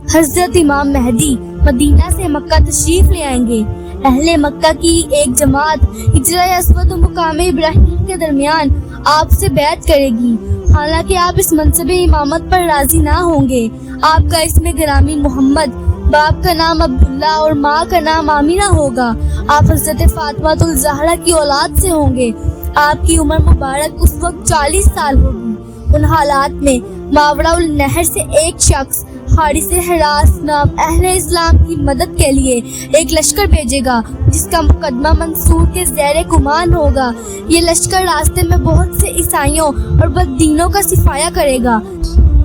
حضرت امام مہدی مدینہ سے مکہ تشریف لے آئیں گے۔ اہل مکہ کی ایک جماعت حجرہ اسود و مقام ابراہیم کے درمیان آپ سے بیعت کرے گی۔ حالانکہ آپ اس منصب امامت پر راضی نہ ہوں گے۔ آپ کا اسم گرامی محمد، باپ کا نام عبداللہ اور ماں کا نام آمینہ ہوگا۔ آپ حضرت فاطمہ الزہرا کی اولاد سے ہوں گے۔ آپ کی عمر مبارک اس وقت 40 سال ہوگی۔ ان حالات میں ماوراء النہر سے ایک شخص حارث حراس نام اہل اسلام کی مدد کے لیے ایک لشکر بھیجے گا جس کا مقدمہ منصور کے زیر کمان ہوگا۔ یہ لشکر راستے میں بہت سے عیسائیوں اور بددینوں کا صفایا کرے گا۔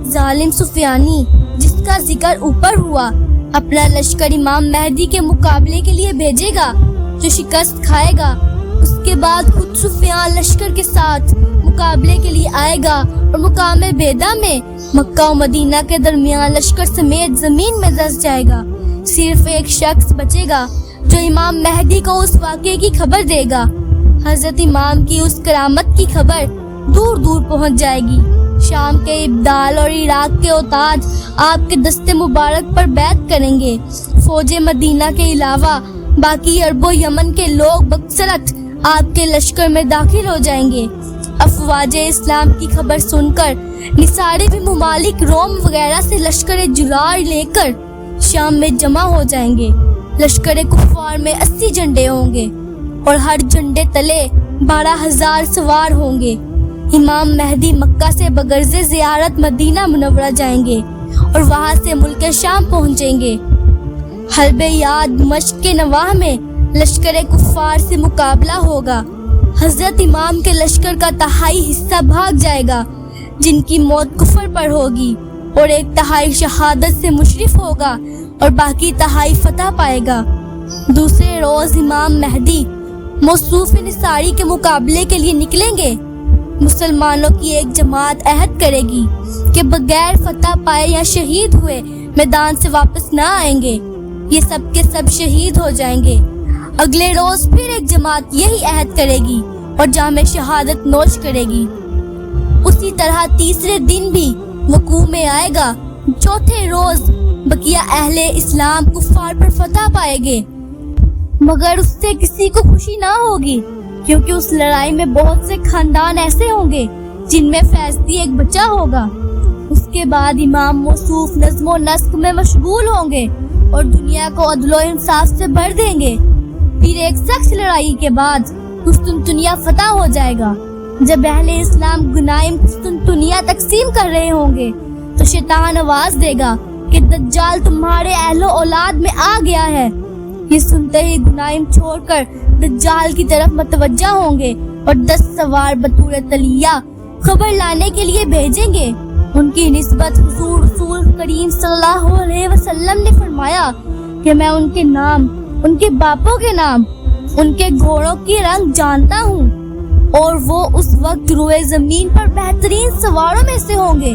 ظالم سفیانی جس کا ذکر اوپر ہوا اپنا لشکر امام مہدی کے مقابلے کے لیے بھیجے گا جو شکست کھائے گا۔ اس کے بعد خود سفیان لشکر کے ساتھ مقابلے کے لیے آئے گا اور مقام بیدا میں مکہ و مدینہ کے درمیان لشکر سمیت زمین میں دھس جائے گا۔ صرف ایک شخص بچے گا جو امام مہدی کو اس واقعے کی خبر دے گا۔ حضرت امام کی اس کرامت کی خبر دور دور پہنچ جائے گی۔ شام کے ابدال اور عراق کے اوتاد آپ کے دست مبارک پر بیعت کریں گے۔ فوج مدینہ کے علاوہ باقی عرب و یمن کے لوگ بکثرت آپ کے لشکر میں داخل ہو جائیں گے۔ افواج اسلام کی خبر سن کر نصارے بھی ممالک روم وغیرہ سے لشکر جرار لے کر شام میں جمع ہو جائیں گے۔ لشکر کفار میں 80 جھنڈے ہوں گے اور ہر جھنڈے تلے 12,000 سوار ہوں گے۔ امام مہدی مکہ سے بغرض زیارت مدینہ منورہ جائیں گے اور وہاں سے ملک شام پہنچیں گے۔ حلب یاد دمشق کے نواح میں لشکر کفار سے مقابلہ ہوگا۔ حضرت امام کے لشکر کا تہائی حصہ بھاگ جائے گا جن کی موت کفر پر ہوگی، اور ایک تہائی شہادت سے مشرف ہوگا اور باقی تہائی فتح پائے گا۔ دوسرے روز امام مہدی موصوف نصاری کے مقابلے کے لیے نکلیں گے۔ مسلمانوں کی ایک جماعت عہد کرے گی کہ بغیر فتح پائے یا شہید ہوئے میدان سے واپس نہ آئیں گے۔ یہ سب کے سب شہید ہو جائیں گے۔ اگلے روز پھر ایک جماعت یہی عہد کرے گی اور جام شہادت نوش کرے گی۔ اسی طرح تیسرے دن بھی وقوع میں آئے گا۔ چوتھے روز بقیہ اہل اسلام کفار پر فتح پائے گے، مگر اس سے کسی کو خوشی نہ ہوگی، کیونکہ اس لڑائی میں بہت سے خاندان ایسے ہوں گے جن میں فیضی ایک بچہ ہوگا۔ اس کے بعد امام موصوف نظم و نسق میں مشغول ہوں گے اور دنیا کو عدل و انصاف سے بھر دیں گے۔ پھر ایک سخت لڑائی کے بعد قسطنطنیہ فتح ہو جائے گا۔ جب اہل اسلام غنائم قسطنطنیہ تقسیم کر رہے ہوں گے تو شیطان آواز دے گا کہ دجال تمہارے اہل و اولاد میں آ گیا ہے۔ یہ سنتے ہی غنائم چھوڑ کر دجال کی طرف متوجہ ہوں گے اور 10 سوار بطور تلیہ خبر لانے کے لیے بھیجیں گے۔ ان کی نسبت حضور رسول کریم صلی اللہ علیہ وسلم نے فرمایا کہ میں ان کے نام، ان کے باپوں کے نام، ان کے گھوڑوں کی رنگ جانتا ہوں، اور وہ اس وقت روئے زمین پر بہترین سواروں میں سے ہوں گے۔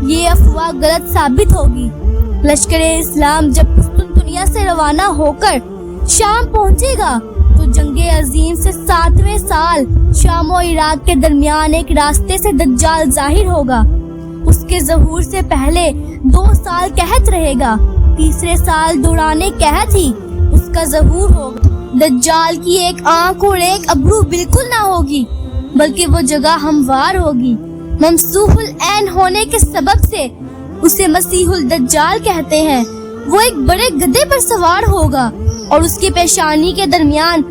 یہ افواہ غلط ثابت ہوگی۔ لشکر اسلام جب قسطنطنیہ سے روانہ ہو کر شام پہنچے گا تو جنگ عظیم سے 7ویں سال شام و عراق کے درمیان ایک راستے سے دجال ظاہر ہوگا۔ اس کے ظہور سے پہلے 2 سال قحط رہے گا۔ تیسرے سال دوران قحط ہی اس کا ظہور ہوگا۔ دجال کی ایک آنکھ اور ایک ابرو بالکل نہ ہوگی، بلکہ وہ جگہ ہموار ہوگی۔ ممسوح العین ہونے کے سبب سے اسے مسیح الدجال کہتے ہیں۔ وہ ایک بڑے گدھے پر سوار ہوگا اور اس کی پیشانی کے درمیان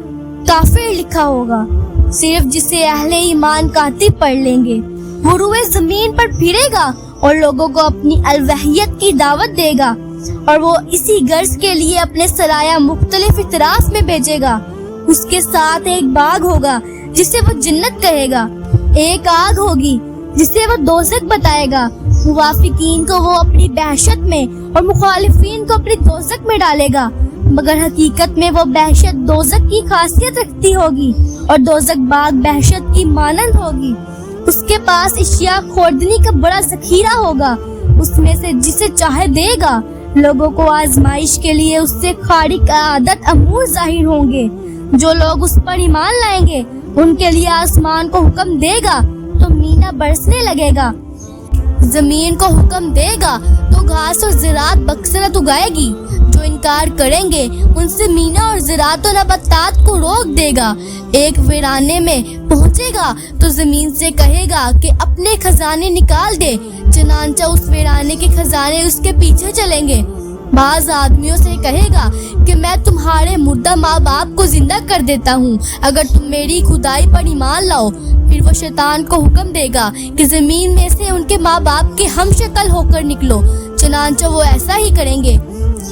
کافر لکھا ہوگا۔ صرف جسے اہل ایمان کاتب پڑھ لیں گے۔ وہ روئے زمین پر پھرے گا اور لوگوں کو اپنی الوحیت کی دعوت دے گا، اور وہ اسی غرض کے لیے اپنے سرایہ مختلف اطراف میں بھیجے گا۔ اس کے ساتھ ایک باغ ہوگا جسے وہ جنت کہے گا، ایک آگ ہوگی جسے وہ دوزخ بتائے گا۔ موافقین کو وہ اپنی بحشت میں اور مخالفین کو اپنی دوزخ میں ڈالے گا، مگر حقیقت میں وہ بحشت دوزخ کی خاصیت رکھتی ہوگی اور دوزخ باغ بحشت کی مانند ہوگی۔ اس کے پاس اشیاء خوردنی کا بڑا ذخیرہ ہوگا، اس میں سے جسے چاہے دے گا۔ لوگوں کو آزمائش کے لیے اس سے خارق عادت امور ظاہر ہوں گے۔ جو لوگ اس پر ایمان لائیں گے ان کے لیے آسمان کو حکم دے گا تو مینا برسنے لگے گا، زمین کو حکم دے گا تو گھاس اور زراعت بکثرت اگائے گی. جو انکار کریں گے ان سے مینا اور زراعت و نباتات کو روک دے گا. ایک ویرانے میں پہنچے گا تو زمین سے کہے گا کہ اپنے خزانے نکال دے. چنانچہ اس ویرانے کے خزانے اس کے پیچھے چلیں گے. بعض آدمیوں سے کہے گا کہ میں تمہارے مردہ ماں باپ کو زندہ کر دیتا ہوں اگر تم میری خدائی پر ایمان لاؤ. پھر وہ شیطان کو حکم دے گا کہ زمین میں سے ان کے ماں باپ کے ہم شکل ہو کر نکلو. چنانچہ وہ ایسا ہی کریں گے.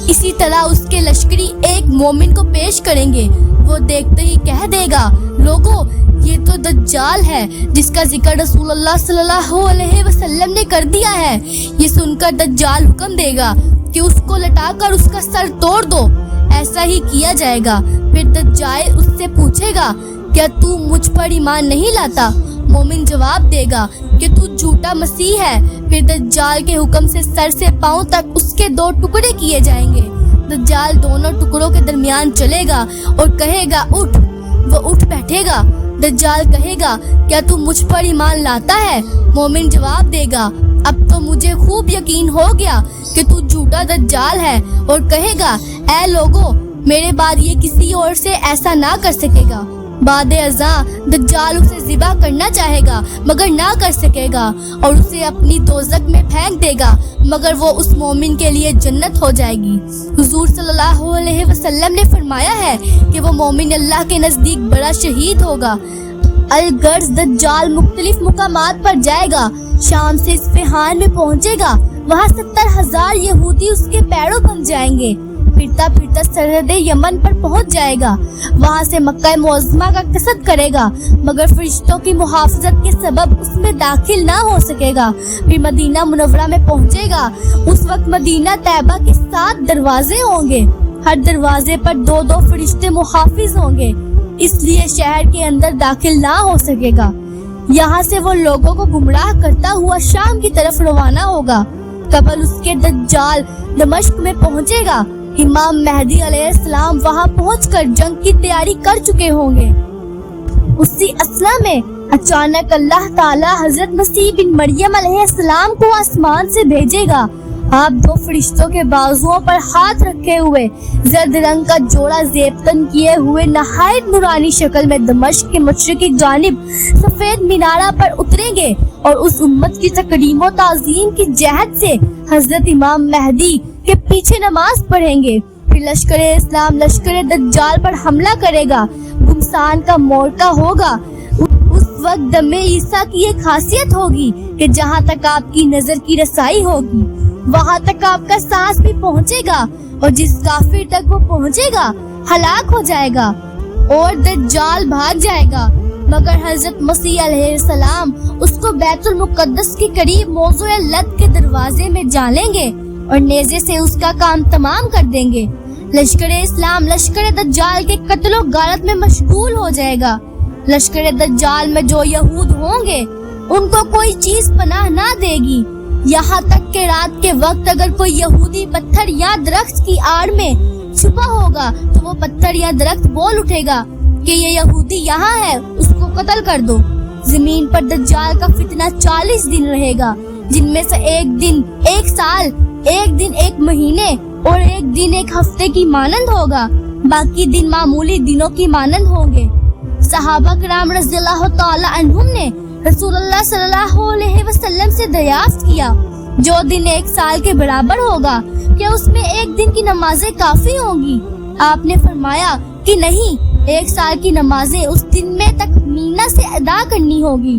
اسی طرح اس کے لشکری ایک مومن کو پیش کریں گے. وہ دیکھتے ہی کہہ دے گا لوگو یہ تو دجال ہے جس کا ذکر رسول اللہ صلی اللہ علیہ وسلم نے کر دیا ہے. یہ سن کر دجال حکم دے گا کہ اس کو لٹا کر اس کا سر توڑ دو. ایسا ہی کیا جائے گا. پھر دجال اس سے پوچھے گا کیا تو مجھ پر ایمان نہیں لاتا؟ مومن جواب دے گا کہ تو جھوٹا مسیح ہے. پھر دجال کے حکم سے سر سے پاؤں تک اس کے 2 ٹکڑے کیے جائیں گے. دجال دونوں ٹکڑوں کے درمیان چلے گا اور کہے گا اٹھ. وہ اٹھ بیٹھے گا. دجال کہے گا کیا تو مجھ پر ایمان لاتا ہے؟ مومن جواب دے گا اب تو مجھے خوب یقین ہو گیا کہ تو جھوٹا دجال ہے. اور کہے گا اے لوگو میرے بعد یہ کسی اور سے ایسا نہ کر سکے گا. بعد ازاں دجال اسے ذبح کرنا چاہے گا مگر نہ کر سکے گا اور اسے اپنی دوزخ میں پھینک دے گا مگر وہ اس مومن کے لیے جنت ہو جائے گی. حضور صلی اللہ علیہ وسلم نے فرمایا ہے کہ وہ مومن اللہ کے نزدیک بڑا شہید ہوگا. الغرض دجال مختلف مقامات پر جائے گا. شام سے اصفہان میں پہنچے گا. وہاں 70,000 یہودی اس کے پیروں بن جائیں گے. پھرتا پھرتا سرحد یمن پر پہنچ جائے گا. وہاں سے مکہ معظمہ کا قصد کرے گا مگر فرشتوں کی محافظت کے سبب اس میں داخل نہ ہو سکے گا. پھر مدینہ منورہ میں پہنچے گا. اس وقت مدینہ طیبہ کے 7 دروازے ہوں گے. ہر دروازے پر 2 فرشتے محافظ ہوں گے. اس لیے شہر کے اندر داخل نہ ہو سکے گا. یہاں سے وہ لوگوں کو گمراہ کرتا ہوا شام کی طرف روانہ ہوگا. قبل اس کے دجال دمشق میں پہنچے گا. امام مہدی علیہ السلام وہاں پہنچ کر جنگ کی تیاری کر چکے ہوں گے. اسی اثنا میں اچانک اللہ تعالی حضرت مسیح بن مریم علیہ السلام کو آسمان سے بھیجے گا. آپ 2 فرشتوں کے بازوؤں پر ہاتھ رکھے ہوئے زرد رنگ کا جوڑا زیبتن کیے ہوئے نہایت نورانی شکل میں دمشق کے مشرقی جانب سفید مینارہ پر اتریں گے اور اس امت کی تکریم و تعظیم کی جہت سے حضرت امام مہدی کے پیچھے نماز پڑھیں گے. پھر لشکر اسلام لشکر دجال پر حملہ کرے گا. گمسان کا مورچہ ہوگا. اس وقت دم عیسیٰ کی ایک خاصیت ہوگی کہ جہاں تک آپ کی نظر کی رسائی ہوگی وہاں تک آپ کا سانس بھی پہنچے گا اور جس کافر تک وہ پہنچے گا ہلاک ہو جائے گا اور دجال بھاگ جائے گا. مگر حضرت مسیح علیہ السلام اس کو بیت المقدس کے قریب موضوع لد کے دروازے میں جالیں گے اور نیزے سے اس کا کام تمام کر دیں گے. لشکر اسلام لشکر دجال کے قتل و غارت میں مشغول ہو جائے گا. لشکر دجال میں جو یہود ہوں گے ان کو کوئی چیز پناہ نہ دے گی. یہاں تک کہ رات کے وقت اگر کوئی یہودی پتھر یا درخت کی آڑ میں چھپا ہوگا تو وہ پتھر یا درخت بول اٹھے گا کہ یہ یہودی یہاں ہے, اس کو قتل کر دو. زمین پر دجال کا فتنہ 40 دن رہے گا جن میں سے ایک دن 1 سال, ایک دن 1 مہینے اور ایک دن 1 ہفتے کی مانند ہوگا. باقی دن معمولی دنوں کی مانند ہوں گے. صحابہ کرام رضی اللہ تعالی عنہم نے رسول اللہ صلی اللہ علیہ وسلم سے دریافت کیا جو دن 1 سال کے برابر ہوگا کیا اس میں ایک دن کی نمازیں کافی ہوں گی؟ آپ نے فرمایا کہ نہیں, 1 سال کی نمازیں اس دن میں تخمینہ سے ادا کرنی ہوگی.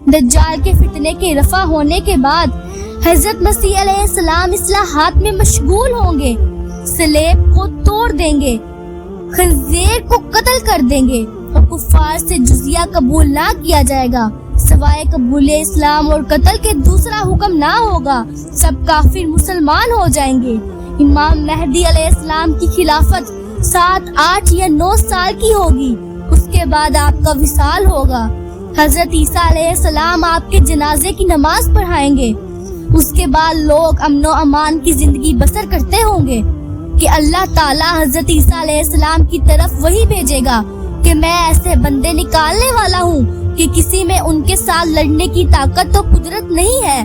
دجال کے فتنے کے رفع ہونے کے بعد حضرت مسیح علیہ السلام اصلاحات میں مشغول ہوں گے. سلیب کو توڑ دیں گے, خنزیر کو قتل کر دیں گے اور کفار سے جزیہ قبول نہ کیا جائے گا سوائے قبول اسلام اور قتل کے دوسرا حکم نہ ہوگا. سب کافر مسلمان ہو جائیں گے. امام مہدی علیہ السلام کی خلافت 7, 8 یا 9 سال کی ہوگی. اس کے بعد آپ کا وصال ہوگا. حضرت عیسیٰ علیہ السلام آپ کے جنازے کی نماز پڑھائیں گے. اس کے بعد لوگ امن و امان کی زندگی بسر کرتے ہوں گے کہ اللہ تعالیٰ حضرت عیسیٰ علیہ السلام کی طرف وہی بھیجے گا کہ میں ایسے بندے نکالنے والا ہوں کہ کسی میں ان کے ساتھ لڑنے کی طاقت تو قدرت نہیں ہے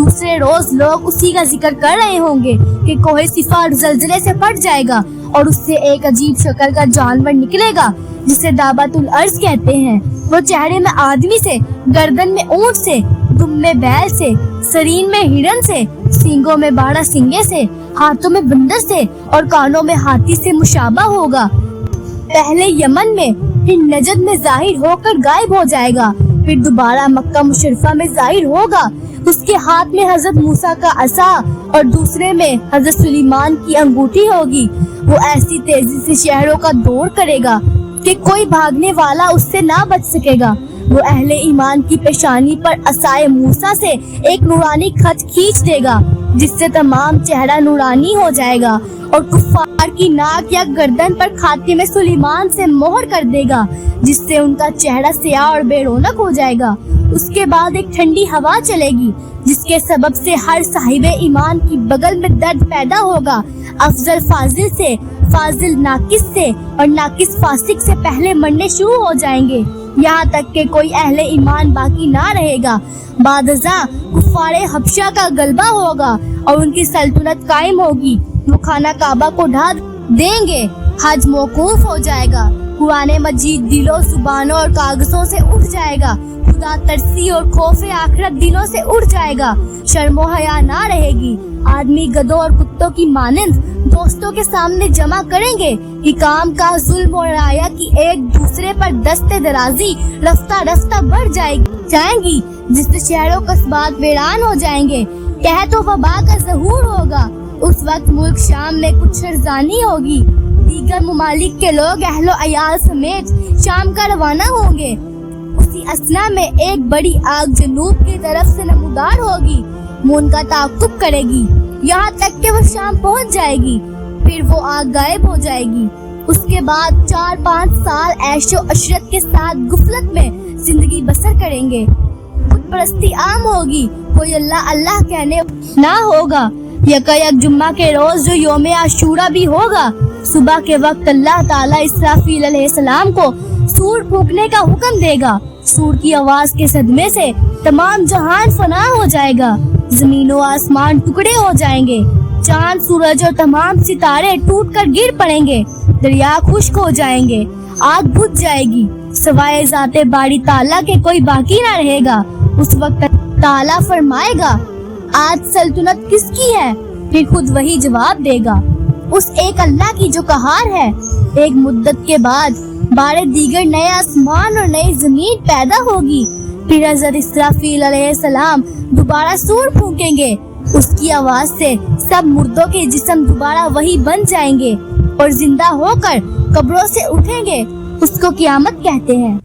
دوسرے روز لوگ اسی کا ذکر کر رہے ہوں گے کہ کوہ صفار زلزلے سے پھٹ جائے گا اور اس سے ایک عجیب شکل کا جانور نکلے گا جسے دابت الارض کہتے ہیں۔ وہ چہرے میں آدمی سے، گردن میں اونٹ سے، دم میں بیل سے، سرین میں ہرن سے، سینگوں میں باڑہ سنگے سے، ہاتھوں میں بندر سے اور کانوں میں ہاتھی سے مشابہ ہوگا۔ پہلے یمن میں، پھر نجد میں ظاہر ہو کر غائب ہو جائے گا، پھر دوبارہ مکہ مشرفہ میں ظاہر ہوگا۔ اس کے ہاتھ میں حضرت موسیٰ کا عصا اور دوسرے میں حضرت سلیمان کی انگوٹھی ہوگی۔ وہ ایسی تیزی سے شہروں کا دور کرے گا کہ کوئی بھاگنے والا اس سے نہ بچ سکے گا۔ وہ اہل ایمان کی پیشانی پر عصائے موسیٰ سے ایک نورانی خط کھینچ دے گا جس سے تمام چہرہ نورانی ہو جائے گا، اور کفار کی ناک یا گردن پر خاتم سلیمان سے مہر کر دے گا جس سے ان کا چہرہ سیاہ اور بے رونق ہو جائے گا۔ اس کے بعد ایک ٹھنڈی ہوا چلے گی جس کے سبب سے ہر صاحب ایمان کی بغل میں درد پیدا ہوگا۔ افضل فاضل سے، فاضل ناقص سے اور ناقص فاسق سے پہلے مرنے شروع ہو جائیں گے، یہاں تک کہ کوئی اہل ایمان باقی نہ رہے گا۔ بعد ازاں کفار حبشہ کا غلبہ ہوگا اور ان کی سلطنت قائم ہوگی۔ وہ خانہ کعبہ کو ڈھا دیں گے، حج موقوف ہو جائے گا، قرآن مجید دلوں، زبانوں اور کاغذوں سے اٹھ جائے گا، خدا ترسی اور خوف آخرت دلوں سے اٹھ جائے گا، شرم و حیا نہ رہے گی۔ آدمی گدھوں اور کتوں کی مانند دوستوں کے سامنے جمع کریں گے کہ کام کا ظلم اور رعایا کی ایک دوسرے پر دست درازی رفتہ رفتہ بڑھ جائیں گی، جس سے شہر و قصبات ویران ہو جائیں گے، قحط و وبا کا ظہور ہوگا۔ اس وقت ملک شام میں کچھ شرزانی ہوگی، دیگر ممالک کے لوگ اہل و عیال سمیت شام کا روانہ ہوں گے۔ اسی اثنا میں ایک بڑی آگ جنوب کی طرف سے نمودار ہوگی، وہ ان کا تعاقب کرے گی یہاں تک کہ وہ شام پہنچ جائے گی، پھر وہ آگ غائب ہو جائے گی۔ اس کے بعد 4-5 سال عیش و عشرت کے ساتھ غفلت میں زندگی بسر کریں گے۔ بت پرستی عام ہوگی، کوئی اللہ اللہ کہنے نہ ہوگا۔ یک جمعہ کے روز جو یوم عاشورہ بھی ہوگا، صبح کے وقت اللہ تعالیٰ اسرافیل علیہ السلام کو سور پھونکنے کا حکم دے گا۔ سور کی آواز کے صدمے سے تمام جہان فنا ہو جائے گا، زمین و آسمان ٹکڑے ہو جائیں گے، چاند، سورج اور تمام ستارے ٹوٹ کر گر پڑیں گے، دریا خشک ہو جائیں گے، آگ بجھ جائے گی، سوائے ذات باری تعالیٰ کے کوئی باقی نہ رہے گا۔ اس وقت تعالیٰ فرمائے گا، آج سلطنت کس کی ہے؟ پھر خود وہی جواب دے گا، اس ایک اللہ کی جو قہار ہے۔ ایک مدت کے بعد بارے دیگر نئے آسمان اور نئی زمین پیدا ہوگی، پھر حضرت اسرافیل علیہ السلام دوبارہ سور پھونکیں گے، اس کی آواز سے سب مردوں کے جسم دوبارہ وہی بن جائیں گے اور زندہ ہو کر قبروں سے اٹھیں گے۔ اس کو قیامت کہتے ہیں۔